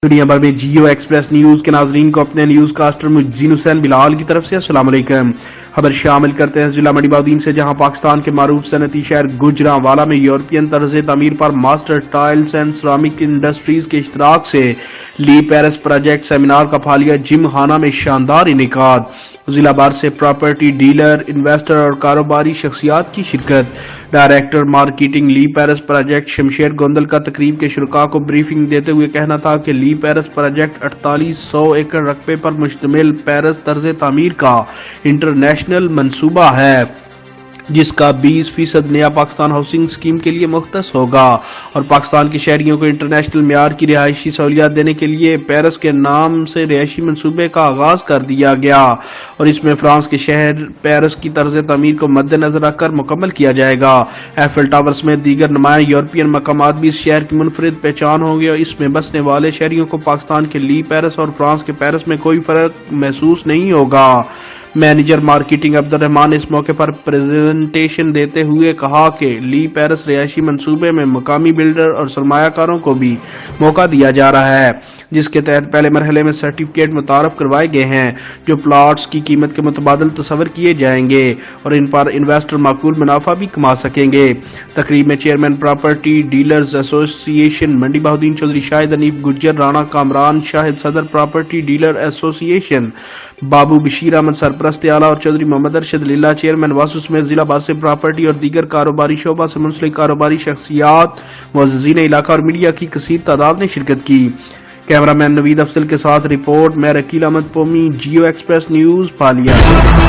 دنیا بھر میں جیو ایکسپریس نیوز کے ناظرین کو اپنے نیوز کاسٹر مجزین حسین بلال کی طرف سے السلام علیکم۔ خبر شامل کرتے ہیں ضلع منڈی بہودین سے، جہاں پاکستان کے معروف صنعتی شہر گوجرانوالہ میں یورپین طرز تعمیر پر master tiles and ceramic industries کے اشتراک سے لی پیرس پروجیکٹ سیمینار کا پھالیہ جم خانہ میں شاندار انعقاد۔ ضلع بھر سے پراپرٹی ڈیلر، انویسٹر اور کاروباری شخصیات کی شرکت۔ ڈائریکٹر مارکیٹنگ لی پیرس پروجیکٹ شمشیر گوندل کا تقریب کے شرکاء کو بریفنگ دیتے ہوئے کہنا تھا کہ لی پیرس پروجیکٹ 4800 ایکڑ رقبے پر مشتمل پیرس طرز تعمیر کا انٹرنیشنل منصوبہ ہے، جس کا 20% نیا پاکستان ہاؤسنگ اسکیم کے لیے مختص ہوگا اور پاکستان کے شہریوں کو انٹرنیشنل معیار کی رہائشی سہولیات دینے کے لیے پیرس کے نام سے رہائشی منصوبے کا آغاز کر دیا گیا اور اس میں فرانس کے شہر پیرس کی طرز تعمیر کو مد نظر رکھ کر مکمل کیا جائے گا۔ ایفل ٹاور سمیت دیگر نمایاں یورپین مقامات بھی اس شہر کی منفرد پہچان ہوں گے اور اس میں بسنے والے شہریوں کو پاکستان کے لی پیرس اور فرانس کے پیرس میں کوئی فرق محسوس نہیں ہوگا۔ مینیجر مارکیٹنگ عبد الرحمان نے اس موقع پر پریزنٹیشن دیتے ہوئے کہا کہ لی پیرس رہائشی منصوبے میں مقامی بلڈر اور سرمایہ کاروں کو بھی موقع دیا جا رہا ہے، جس کے تحت پہلے مرحلے میں سرٹیفکیٹ متعارف کروائے گئے ہیں جو پلاٹس کی قیمت کے متبادل تصور کیے جائیں گے اور ان پر انویسٹر معقول منافع بھی کما سکیں گے۔ تقریب میں چیئرمین پراپرٹی ڈیلرز ایسوسی ایشن منڈی بہودین چودھری شاہد حنیف گجر رانا کامران شاہد، صدر پراپرٹی ڈیلر ایسوسی ایشن بابو بشیر احمد سرپرست اعلیٰ اور چودھری محمد ارشد للہ چیئرمین واسو سمیت ضلع بھر سے پراپرٹی اور دیگر کاروباری شعبہ سے منسلک کاروباری شخصیات، معززین علاقہ اور میڈیا کی کثیر تعداد نے شرکت کی۔ کیمرہ مین نوید افضل کے ساتھ رپورٹ میں رکیل احمد پومی، جیو ایکسپریس نیوز پھالیہ۔